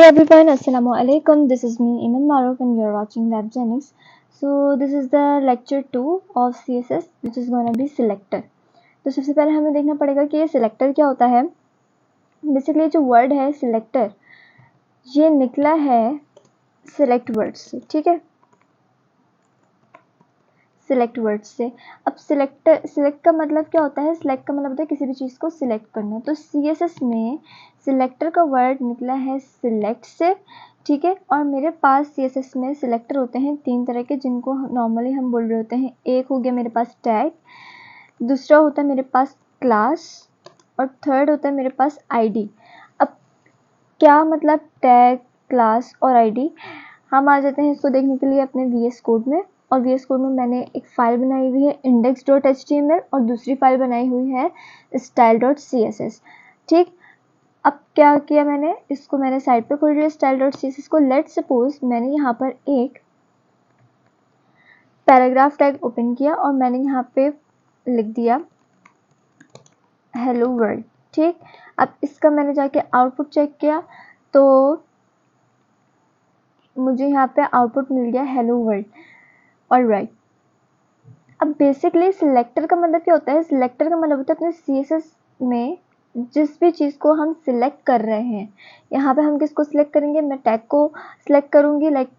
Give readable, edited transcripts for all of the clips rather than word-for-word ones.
everyone, Assalamu alaikum. This is me, Iman Maruf, and you're watching WebGenix. So this is the lecture 2 of CSS, which is gonna be selector. तो सबसे पहले हमें देखना पड़ेगा कि ये सिलेक्टर क्या होता है. बेसिकली जो वर्ड है सिलेक्टर, ये निकला है सिलेक्ट वर्ड से. ठीक है, सिलेक्ट वर्ड से. अब सिलेक्ट का मतलब क्या होता है? सिलेक्ट का मतलब होता है किसी भी चीज़ को सिलेक्ट करना. तो CSS में सिलेक्टर का वर्ड निकला है सिलेक्ट से. ठीक है, और मेरे पास CSS में सिलेक्टर होते हैं 3 तरह के, जिनको नॉर्मली हम बोल रहे होते हैं. एक हो गया मेरे पास टैग, दूसरा होता है मेरे पास क्लास, और थर्ड होता है मेरे पास ID. अब क्या मतलब टैग, क्लास और ID? हम आ जाते हैं इसको देखने के लिए अपने VS कोड में. और VS कोड में मैंने एक फ़ाइल बनाई हुई है index.html और दूसरी फ़ाइल बनाई हुई है style.css. ठीक, अब क्या किया मैंने, इसको मैंने साइड पे खोल दिया style.css को. लेट सपोज मैंने यहाँ पर एक पैराग्राफ टैग ओपन किया और मैंने यहाँ पे लिख दिया हेलो वर्ल्ड. ठीक, अब इसका मैंने जाके आउटपुट चेक किया तो मुझे यहाँ पे आउटपुट मिल गया हेलो वर्ल्ड. ऑलराइट, अब बेसिकली सिलेक्टर का मतलब क्या होता है? सिलेक्टर का मतलब होता है अपने CSS में जिस भी चीज़ को हम सिलेक्ट कर रहे हैं. यहाँ पे हम किसको सिलेक्ट करेंगे? मैं टैग को सिलेक्ट करूँगी. लाइक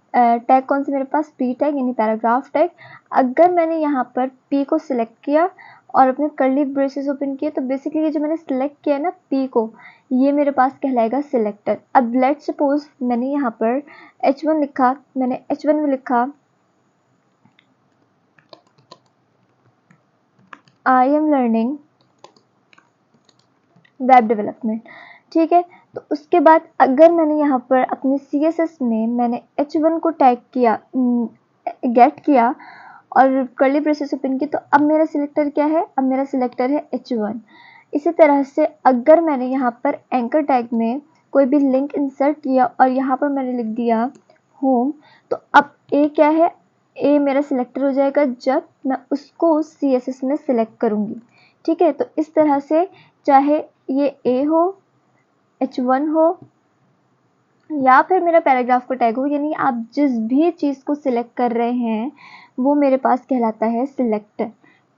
टैग कौन से मेरे पास? P टैग यानी पैराग्राफ टैग. अगर मैंने यहाँ पर P को सिलेक्ट किया और अपने कर्ली ब्रेसेस ओपन किए तो बेसिकली ये जो मैंने सिलेक्ट किया ना P को, ये मेरे पास कहलाएगा सिलेक्टर. अब लेट सपोज मैंने यहाँ पर H1 लिखा, मैंने H1 में लिखा I am learning web development. ठीक है, तो उसके बाद अगर मैंने यहाँ पर अपने CSS में मैंने H1 को टैग किया, गेट किया और कर्ली ब्रेसेस ओपन की, तो अब मेरा सिलेक्टर क्या है? अब मेरा सिलेक्टर है H1. इसी तरह से अगर मैंने यहाँ पर एंकर टैग में कोई भी लिंक इंसर्ट किया और यहाँ पर मैंने लिख दिया होम, तो अब ए क्या है? ए मेरा सिलेक्टर हो जाएगा जब मैं उसको CSS में सिलेक्ट करूँगी. ठीक है, तो इस तरह से चाहे ये ए हो, H1 हो या फिर मेरा पैराग्राफ का टैग हो, यानी आप जिस भी चीज़ को सिलेक्ट कर रहे हैं वो मेरे पास कहलाता है सिलेक्टर.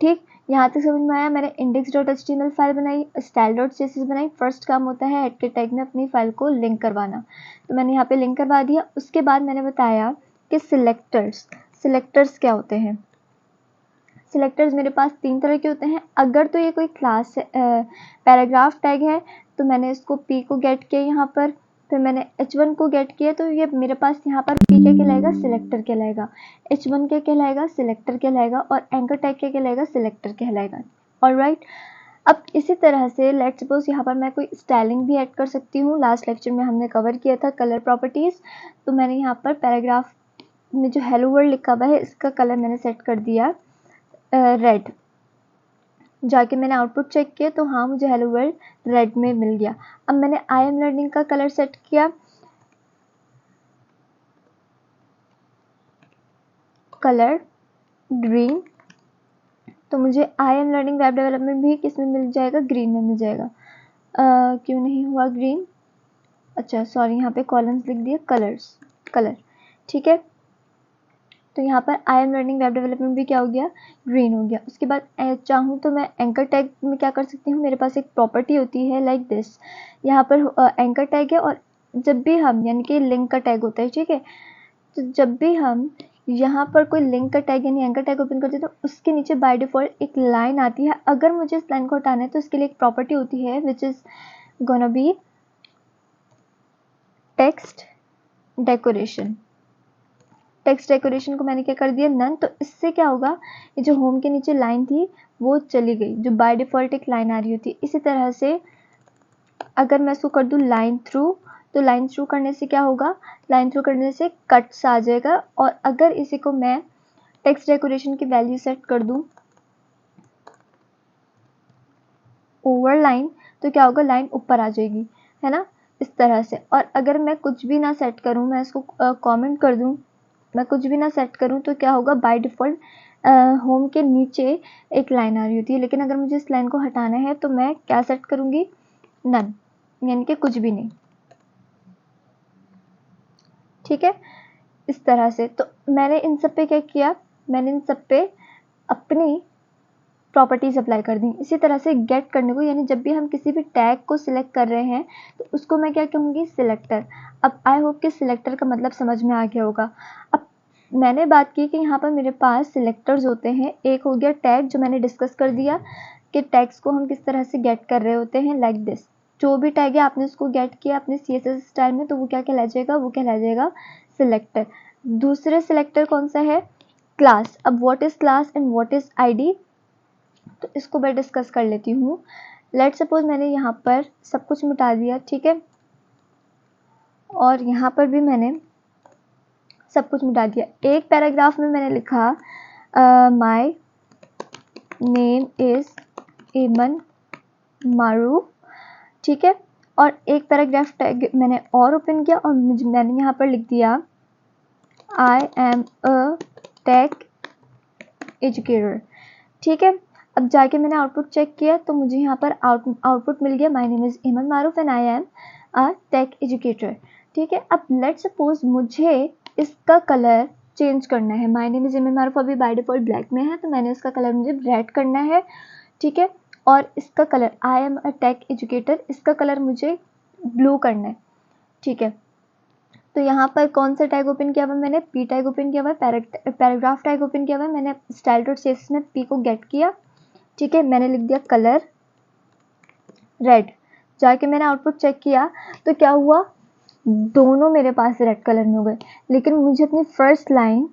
ठीक, यहाँ तक समझ में आया? मैंने index.html फाइल बनाई, style.css बनाई. फर्स्ट काम होता है हेड के टैग में अपनी फाइल को लिंक करवाना, तो मैंने यहाँ पे लिंक करवा दिया. उसके बाद मैंने बताया कि सिलेक्टर्स क्या होते हैं. सिलेक्टर्स मेरे पास 3 तरह के होते हैं. अगर तो ये कोई क्लास पैराग्राफ टैग है तो मैंने इसको P को गेट किया यहाँ पर, फिर मैंने H1 को गेट किया, तो ये मेरे पास यहाँ पर P क्या कहलाएगा? सिलेक्टर कहलाएगा. H1 क्या कहलाएगा? सिलेक्टर कहलाएगा. और एंकर टैग क्या कहलाएगा? सिलेक्टर कहलाएगा. ऑलराइट, अब इसी तरह से लेट सपोज यहाँ पर मैं कोई स्टाइलिंग भी ऐड कर सकती हूँ. लास्ट लेक्चर में हमने कवर किया था कलर प्रॉपर्टीज़. तो मैंने यहाँ पर पैराग्राफ में जो हेलो वर्ल्ड लिखा हुआ है इसका कलर मैंने सेट कर दिया रेड. जाके मैंने आउटपुट चेक किया तो हाँ, मुझे हेलो वर्ल्ड रेड में मिल गया. अब मैंने आई एम लर्निंग का कलर सेट किया, कलर ग्रीन, तो मुझे I am learning web development भी किस में मिल जाएगा? ग्रीन में मिल जाएगा. क्यों नहीं हुआ ग्रीन? अच्छा सॉरी, यहाँ पे कॉलम्स लिख दिए कलर. ठीक है, तो यहाँ पर I am learning web development भी क्या हो गया? ग्रीन हो गया. उसके बाद चाहूँ तो मैं एंकर टैग में क्या कर सकती हूँ? मेरे पास एक प्रॉपर्टी होती है लाइक दिस. यहाँ पर एंकर टैग है और जब भी हम, यानी कि लिंक का टैग होता है. ठीक है, तो जब भी हम यहाँ पर कोई लिंक का टैग यानी एंकर टैग ओपन करते हैं तो उसके नीचे बाय डिफ़ॉल्ट एक लाइन आती है. अगर मुझे इस लाइन को हटाना है तो इसके लिए एक प्रॉपर्टी होती है which is gonna be text decoration. Text decoration को मैंने क्या कर दिया? नन. तो इससे क्या होगा? ये जो होम के नीचे लाइन थी वो चली गई, जो बाय डिफ़ॉल्ट एक लाइन आ रही होती. इसी तरह से अगर मैं इसको कर दूँ लाइन थ्रू, तो लाइन थ्रू करने से क्या होगा? लाइन थ्रू करने से कट्स आ जाएगा. और अगर इसी को मैं टेक्स्ट डेकोरेशन की वैल्यू सेट कर दूँ ओवर लाइन, तो क्या होगा? लाइन ऊपर आ जाएगी, है ना, इस तरह से. और अगर मैं कुछ भी ना सेट करूँ, मैं इसको कमेंट कर दूँ, मैं कुछ भी ना सेट करूँ, तो क्या होगा? बाय डिफ़ॉल्ट होम के नीचे एक लाइन आ रही होती है. लेकिन अगर मुझे इस लाइन को हटाना है तो मैं क्या सेट करूँगी? नन, यानी कि कुछ भी नहीं. ठीक है, इस तरह से। तो मैंने इन सब पे क्या किया, मैंने इन सब पे अपनी प्रॉपर्टीज अप्लाई कर दी। इसी तरह से गेट करने को, यानी जब भी हम किसी भी टैग को सिलेक्ट कर रहे हैं तो उसको मैं क्या कहूँगी, सिलेक्टर। अब आई होप कि सिलेक्टर का मतलब समझ में आ गया होगा। अब मैंने बात की कि यहाँ पर मेरे पास सिलेक्टर्स होते हैं। एक हो गया टैग, जो मैंने डिस्कस कर दिया कि टैग्स को हम किस तरह से गेट कर रहे होते हैं, लाइक दिस। जो भी टैग है आपने उसको गेट किया अपने CSS स्टाइल में, तो वो क्या कहला जाएगा, वो कहला जाएगा सिलेक्टर। दूसरे सिलेक्टर कौन सा है, क्लास। अब what is class and what is ID, तो इसको मैं डिस्कस कर लेती हूँ। लेट सपोज मैंने यहाँ पर सब कुछ मिटा दिया, ठीक है, और यहाँ पर भी मैंने सब कुछ मिटा दिया। एक पैराग्राफ में मैंने लिखा माय नेम इज एमन मारूफ, ठीक है, और एक पैराग्राफ टैग मैंने और ओपन किया और मैंने यहाँ पर लिख दिया I am a tech educator, ठीक है। अब जाके मैंने आउटपुट चेक किया तो मुझे यहाँ पर आउटपुट मिल गया, my name is Aman Maroof and I am a tech educator, ठीक है। अब लेट्स सपोज मुझे इसका कलर चेंज करना है। माय नेम इज एमन मारूफ अभी बाय डिफॉल्ट ब्लैक में है, तो मैंने इसका कलर मुझे रेड करना है, ठीक है। और इसका colour I am a tech educator, इसका कलर मुझे ब्लू करना है, ठीक है। तो यहाँ पर कौन सा टैग ओपन किया हुआ, मैंने पी टैग ओपन किया हुआ है, पैराग्राफ टैग ओपन किया हुआ है। मैंने स्टाइल डॉट CSS में पी को गेट किया, ठीक है। मैंने लिख दिया कलर रेड। जाके मैंने आउटपुट चेक किया तो क्या हुआ, दोनों मेरे पास रेड कलर में हो गए। लेकिन मुझे अपनी first line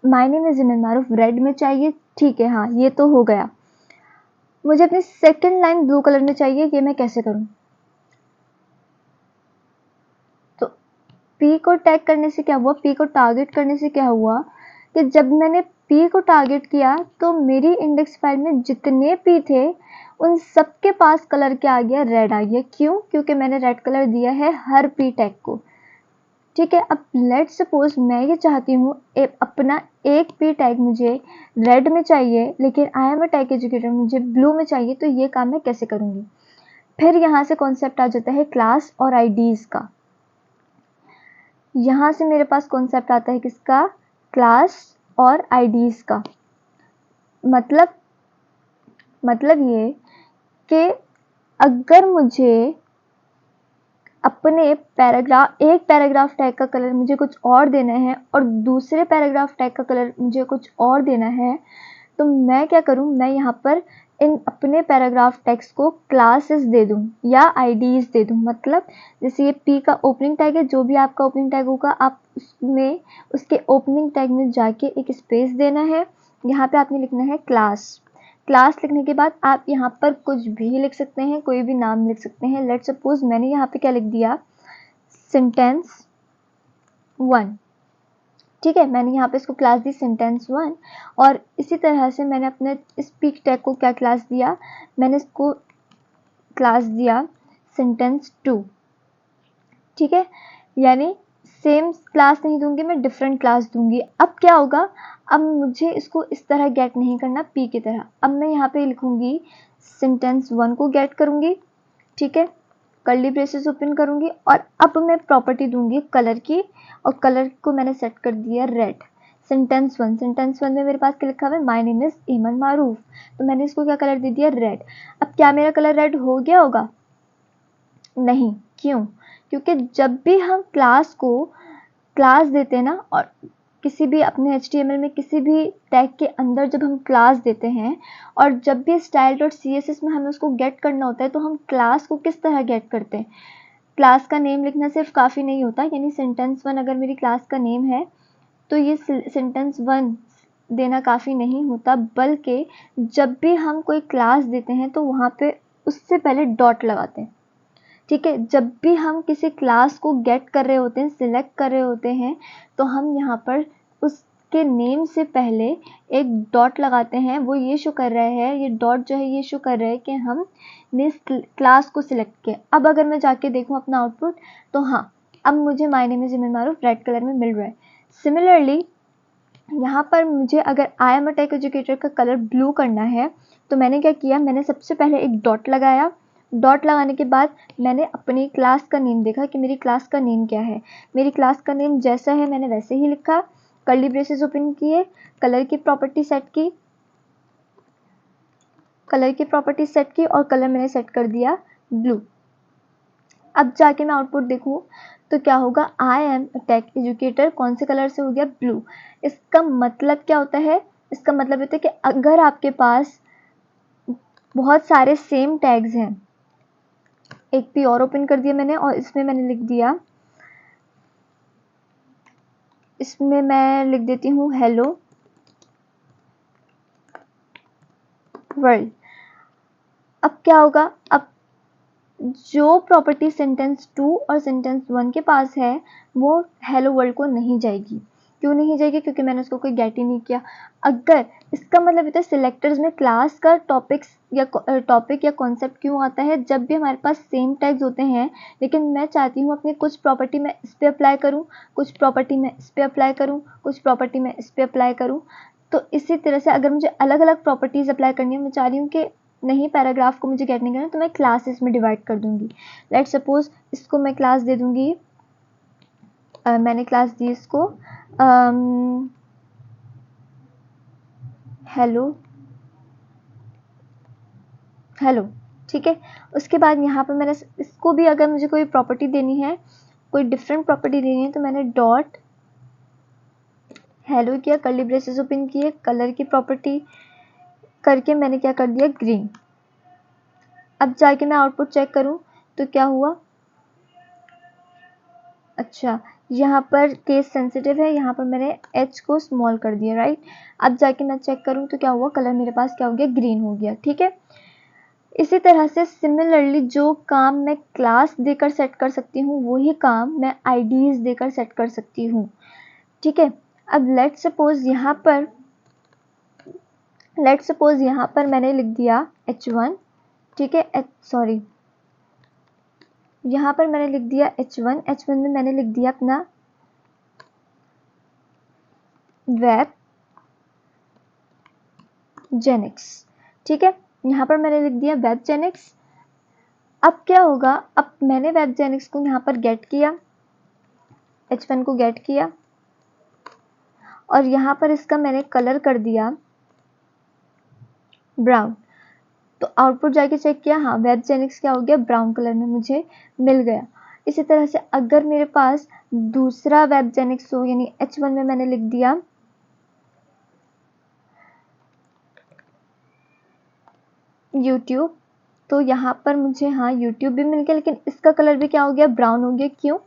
my name is Aman Maroof red में चाहिए, ठीक है, हाँ ये तो हो गया। मुझे अपनी सेकंड लाइन ब्लू कलर में चाहिए, ये मैं कैसे करूं। तो पी को टैग करने से क्या हुआ, पी को टारगेट करने से क्या हुआ कि जब मैंने पी को टारगेट किया तो मेरी इंडेक्स फाइल में जितने पी थे उन सबके पास कलर क्या आ गया, रेड आ गया। क्यों, क्योंकि मैंने रेड कलर दिया है हर पी टैग को, ठीक है। अब लेट्स सपोज मैं ये चाहती हूँ अपना एक पी टैग मुझे रेड में चाहिए लेकिन आई एम अ टैग एजुकेटर मुझे ब्लू में चाहिए, तो ये काम मैं कैसे करूँगी। फिर यहाँ से कॉन्सेप्ट आ जाता है क्लास और आईडीज का। यहाँ से मेरे पास कॉन्सेप्ट आता है किसका, क्लास और आईडीज का। मतलब ये कि अगर मुझे अपने एक पैराग्राफ टैग का कलर मुझे कुछ और देना है और दूसरे पैराग्राफ टैग का कलर मुझे कुछ और देना है, तो मैं क्या करूं, मैं यहाँ पर इन अपने पैराग्राफ टैग्स को क्लासेस दे दूं या आईडीज दे दूं। मतलब जैसे ये पी का ओपनिंग टैग है, जो भी आपका ओपनिंग टैग होगा आप उसमें उसके ओपनिंग टैग में जाके एक स्पेस देना है। यहाँ पे आपने लिखना है क्लास। क्लास लिखने के बाद आप यहाँ पर कुछ भी लिख सकते हैं, कोई भी नाम लिख सकते हैं। लेट्स सपोज मैंने यहाँ पे क्या लिख दिया, सेंटेंस 1, ठीक है। मैंने यहाँ पे इसको क्लास दी सेंटेंस 1 और इसी तरह से मैंने अपने स्पीक टैग को क्या क्लास दिया, मैंने इसको क्लास दिया सेंटेंस 2, ठीक है। यानी सेम क्लास नहीं दूंगी मैं, डिफरेंट क्लास दूंगी। अब क्या होगा, अब मुझे इसको इस तरह गेट नहीं करना पी की तरह। अब मैं यहाँ पे लिखूंगी सेंटेंस 1 को गेट करूंगी, ठीक है, कर्ली ब्रेसेस ओपन करूंगी और अब मैं प्रॉपर्टी दूंगी कलर की और कलर को मैंने सेट कर दिया रेड। सेंटेंस 1 में मेरे पास क्या लिखा हुआ है, माय नेम इज एमन मारूफ, तो मैंने इसको क्या कलर दे दिया, रेड। अब क्या मेरा कलर रेड हो गया होगा, नहीं। क्यों, क्योंकि जब भी हम क्लास को क्लास देते हैं ना, और किसी भी अपने HTML में किसी भी टैग के अंदर जब हम क्लास देते हैं और जब भी style.css में हमें उसको गेट करना होता है, तो हम क्लास को किस तरह गेट करते हैं। क्लास का नेम लिखना सिर्फ काफ़ी नहीं होता, यानी सेंटेंस 1 अगर मेरी क्लास का नेम है तो ये सेंटेंस 1 देना काफ़ी नहीं होता, बल्कि जब भी हम कोई क्लास देते हैं तो वहाँ पे उससे पहले डॉट लगाते हैं, ठीक है। जब भी हम किसी क्लास को गेट कर रहे होते हैं, सिलेक्ट कर रहे होते हैं, तो हम यहाँ पर उसके नेम से पहले एक डॉट लगाते हैं। वो ये शो कर रहा है, ये डॉट जो है ये शो कर रहा है कि हमने इस क्लास को सिलेक्ट किया। अब अगर मैं जाके देखूँ अपना आउटपुट, तो हाँ, अब मुझे my name is Aman Maroof red colour में मिल रहा है। सिमिलरली यहाँ पर मुझे अगर I am a tech educator का कलर ब्लू करना है, तो मैंने क्या किया, मैंने सबसे पहले एक डॉट लगाया, डॉट लगाने के बाद मैंने अपनी क्लास का नेम देखा कि मेरी क्लास का नेम क्या है। मेरी क्लास का नेम जैसा है मैंने वैसे ही लिखा, कर्ली ब्रेसेस ओपन किए, कलर की प्रॉपर्टी सेट की, और कलर मैंने सेट कर दिया ब्लू। अब जाके मैं आउटपुट देखूँ तो क्या होगा, आई एम टेक एजुकेटर कौन से कलर से हो गया, ब्लू। इसका मतलब क्या होता है, इसका मतलब होता है कि अगर आपके पास बहुत सारे सेम टैग्स हैं, एक पी और ओपन कर दिया मैंने और इसमें मैंने लिख दिया, इसमें मैं लिख देती हूँ हेलो वर्ल्ड। अब क्या होगा, अब जो प्रॉपर्टी सेंटेंस 2 और सेंटेंस 1 के पास है वो हेलो वर्ल्ड को नहीं जाएगी। क्यों नहीं जाएगी, क्योंकि मैंने उसको कोई गेट ही नहीं किया। अगर इसका मतलब होता है सिलेक्टर्स में क्लास का टॉपिक या कॉन्सेप्ट क्यों आता है, जब भी हमारे पास सेम टैग्स होते हैं लेकिन मैं चाहती हूँ अपनी कुछ प्रॉपर्टी में इस पर अप्लाई करूँ, कुछ प्रॉपर्टी में इस पर अप्लाई करूँ, कुछ प्रॉपर्टी में इस पर अप्लाई करूँ। तो इसी तरह से अगर मुझे अलग अलग प्रॉपर्टीज अप्लाई करनी है, मैं चाह रही हूँ कि नहीं पैराग्राफ को मुझे गेट नहीं करना, तो मैं क्लासेस में डिवाइड कर दूंगी। लेट सपोज इसको मैं क्लास दे दूंगी, मैंने क्लास दी इसको हेलो, ठीक है। उसके बाद यहाँ पर मैंने इसको भी अगर मुझे कोई प्रॉपर्टी देनी है, कोई डिफरेंट प्रॉपर्टी देनी है, तो मैंने डॉट हेलो किया, कर्ली ब्रेसेस ओपन किए, कलर की प्रॉपर्टी करके मैंने क्या कर दिया, ग्रीन। अब जाके मैं आउटपुट चेक करूं तो क्या हुआ, अच्छा यहाँ पर केस सेंसिटिव है, यहाँ पर मैंने h को स्मॉल कर दिया, राइट। अब जाके मैं चेक करूँ तो क्या हुआ, कलर मेरे पास क्या हो गया, ग्रीन हो गया, ठीक है। इसी तरह से सिमिलरली जो काम मैं क्लास देकर सेट कर सकती हूँ वही काम मैं आईडीज देकर सेट कर सकती हूँ, ठीक है। अब लेट सपोज यहाँ पर मैंने लिख दिया h1, ठीक है, सॉरी यहाँ पर मैंने लिख दिया h1 में मैंने लिख दिया अपना वेब जेनिक्स, ठीक है। यहाँ पर मैंने लिख दिया वेब जेनिक्स। अब क्या होगा, अब मैंने वेब जेनिक्स को यहाँ पर गेट किया, h1 को गेट किया और यहाँ पर इसका मैंने कलर कर दिया ब्राउन। तो आउटपुट जाके चेक किया, हाँ वेब जेनिक्स क्या हो गया, ब्राउन कलर में मुझे मिल गया। इसी तरह से अगर मेरे पास दूसरा वेब जेनिक्स हो, यानी h1 में मैंने लिख दिया यूट्यूब, तो यहाँ पर मुझे हाँ यूट्यूब भी मिल गया, लेकिन इसका कलर भी क्या हो गया, ब्राउन हो गया। क्यों,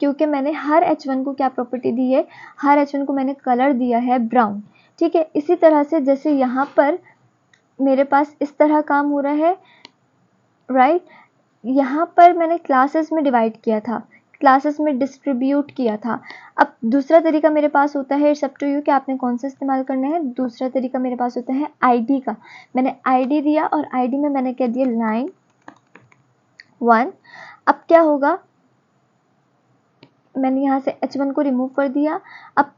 क्योंकि मैंने हर h1 को क्या प्रॉपर्टी दी है, हर h1 को मैंने कलर दिया है ब्राउन, ठीक है। इसी तरह से जैसे यहाँ पर मेरे पास इस तरह काम हो रहा है, राइट। यहाँ पर मैंने क्लासेस में डिवाइड किया था, क्लासेस में डिस्ट्रीब्यूट किया था। अब दूसरा तरीका मेरे पास होता है, इट्स अप टू यू कि आपने कौन सा इस्तेमाल करना है। दूसरा तरीका मेरे पास होता है आईडी का। मैंने आईडी दिया और आईडी में मैंने क्या दिया, लाइन 1। अब क्या होगा, मैंने यहाँ से h1 को रिमूव कर दिया। अब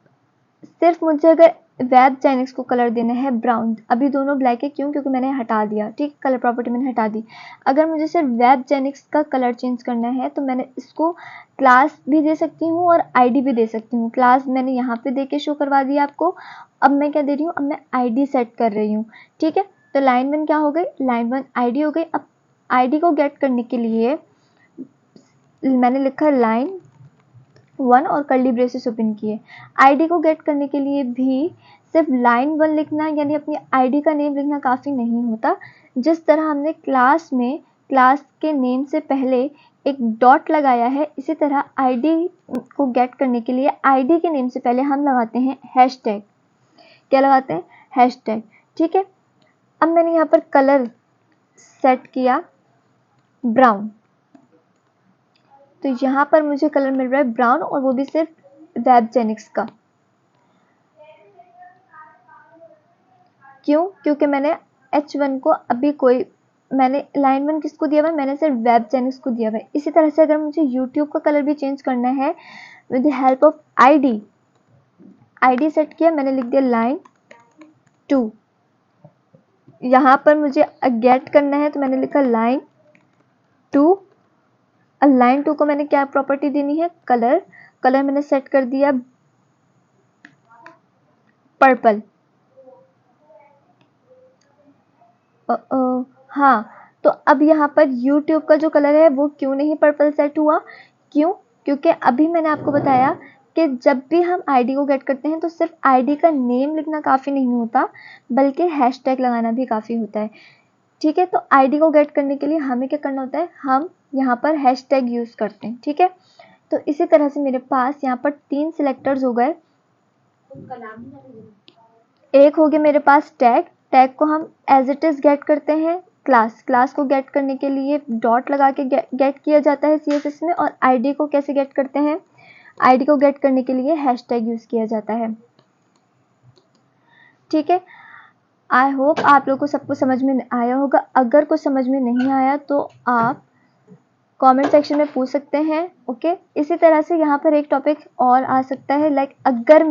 सिर्फ मुझे अगर वेब जेनिक्स को कलर देना है ब्राउन, अभी दोनों ब्लैक है, क्यों, क्योंकि मैंने हटा दिया, ठीक, कलर प्रॉपर्टी मैंने हटा दी। अगर मुझे सिर्फ वेब जेनिक्स का कलर चेंज करना है तो मैंने इसको क्लास भी दे सकती हूँ और आईडी भी दे सकती हूँ। क्लास मैंने यहाँ पे दे के शो करवा दिया आपको। अब मैं क्या दे रही हूँ, अब मैं आईडी सेट कर रही हूँ, ठीक है। तो लाइन 1 क्या हो गई, लाइन 1 आईडी हो गई। अब आईडी को गेट करने के लिए मैंने लिखा लाइन 1 और कर्ली ब्रेसेस ओपन किए। आईडी को गेट करने के लिए भी सिर्फ लाइन 1 लिखना, यानी अपनी आईडी का नेम लिखना काफ़ी नहीं होता। जिस तरह हमने क्लास में क्लास के नेम से पहले एक डॉट लगाया है, इसी तरह आईडी को गेट करने के लिए आईडी के नेम से पहले हम लगाते हैं हैशटैग। क्या लगाते हैं, हैशटैग, ठीक है। अब मैंने यहाँ पर कलर सेट किया ब्राउन, तो यहाँ पर मुझे कलर मिल रहा है ब्राउन, और वो भी सिर्फ वेब जेनिक्स का। क्यों, क्योंकि मैंने h1 को अभी मैंने लाइन 1 किसको दिया हुआ है, मैंने सिर्फ वेब जेनिक्स को दिया हुआ है। इसी तरह से अगर मुझे यूट्यूब का कलर भी चेंज करना है with the help of ID set किया, मैंने लिख दिया लाइन 2। यहाँ पर मुझे गेट करना है तो मैंने लिखा लाइन 2, लाइन 2 को मैंने क्या प्रॉपर्टी देनी है, कलर मैंने सेट कर दिया पर्पल। हाँ, तो अब यहाँ पर यूट्यूब का जो कलर है वो क्यों नहीं पर्पल सेट हुआ, क्योंकि अभी मैंने आपको बताया कि जब भी हम आईडी को गेट करते हैं तो सिर्फ आईडी का नेम लिखना काफ़ी नहीं होता, बल्कि हैशटैग लगाना भी काफ़ी होता है। ठीक है, तो आईडी को गेट करने के लिए हमें क्या करना होता है, हम यहाँ पर हैशटैग यूज़ करते हैं। ठीक है, तो इसी तरह से मेरे पास यहाँ पर 3 सिलेक्टर्स हो गए। एक हो गया मेरे पास टैग को हम एज इट इज़ गेट करते हैं। क्लास को गेट करने के लिए डॉट लगा के गेट किया जाता है CSS में। और आईडी को कैसे गेट करते हैं, आईडी को गेट करने के लिए हैशटैग यूज़ किया जाता है। ठीक है, आई होप आप लोगों को सबको समझ में आया होगा। अगर कुछ समझ में नहीं आया तो आप कमेंट सेक्शन में पूछ सकते हैं। ओके, इसी तरह से यहाँ पर एक टॉपिक और आ सकता है, लाइक अगर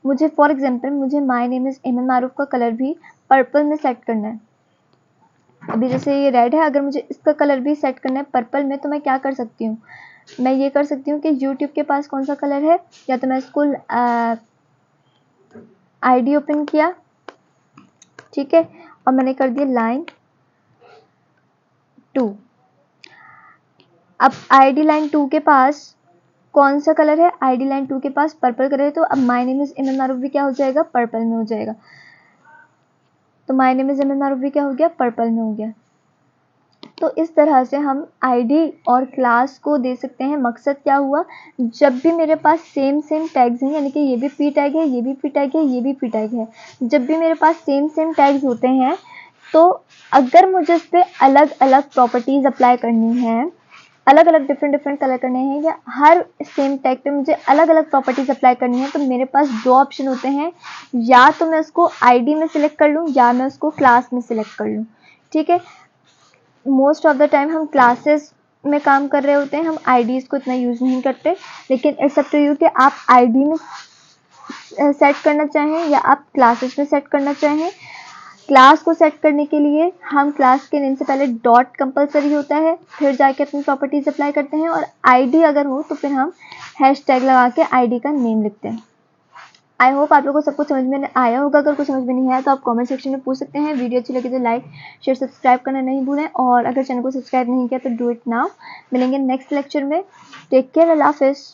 मुझे फॉर एग्जांपल मुझे माय नेम इज़ एमन मारूफ का कलर भी पर्पल में सेट करना है। अभी जैसे ये रेड है, अगर मुझे इसका कलर भी सेट करना है पर्पल में, तो मैं क्या कर सकती हूँ, मैं ये कर सकती हूँ कि यूट्यूब के पास कौन सा कलर है, या तो मैं इसको आईडी ओपन किया, ठीक है, और मैंने कर दिया लाइन 2। अब आईडी लाइन 2 के पास कौन सा कलर है, आईडी लाइन 2 के पास पर्पल कलर है, तो अब माय नेम इज़ एमन मारूफ भी क्या हो जाएगा, पर्पल में हो जाएगा। तो माय नेम इज़ एमन मारूफ भी क्या हो गया, पर्पल में हो गया। तो इस तरह से हम आईडी और क्लास को दे सकते हैं। मकसद क्या हुआ, जब भी मेरे पास सेम टैग्स हैं, यानी कि ये भी पी टैग है, ये भी पी टैग है, ये भी पी टैग है, जब भी मेरे पास सेम टैग्स होते हैं, तो अगर मुझे इस पर अलग अलग प्रॉपर्टीज़ अप्लाई करनी है, अलग अलग डिफरेंट कलर करने हैं, या हर सेम टैग पे मुझे अलग अलग प्रॉपर्टीज़ अप्लाई करनी है, तो मेरे पास 2 ऑप्शन होते हैं, या तो मैं उसको आईडी में सिलेक्ट कर लूँ, या मैं उसको क्लास में सिलेक्ट कर लूँ। ठीक है, मोस्ट ऑफ द टाइम हम क्लासेस में काम कर रहे होते हैं, हम आईडीज़ को इतना यूज़ नहीं करते, लेकिन इट्स अप टू यू कि आप आईडी में सेट करना चाहें या आप क्लासेस में सेट करना चाहें। क्लास को सेट करने के लिए हम क्लास के नेम से पहले डॉट कंपलसरी होता है, फिर जाके अपनी प्रॉपर्टीज़ अप्लाई करते हैं, और आईडी अगर हो तो फिर हम हैशटैग लगा के आईडी का नेम लिखते हैं। आई होप आप लोगों को सब कुछ समझ में आया होगा। अगर कुछ समझ में नहीं आया तो आप कमेंट सेक्शन में पूछ सकते हैं। वीडियो अच्छी लगी तो लाइक शेयर सब्सक्राइब करना नहीं भूलें, और अगर चैनल को सब्सक्राइब नहीं किया तो डू इट नाउ। मिलेंगे नेक्स्ट लेक्चर में। टेक केयर, अल्लाह हाफिज़।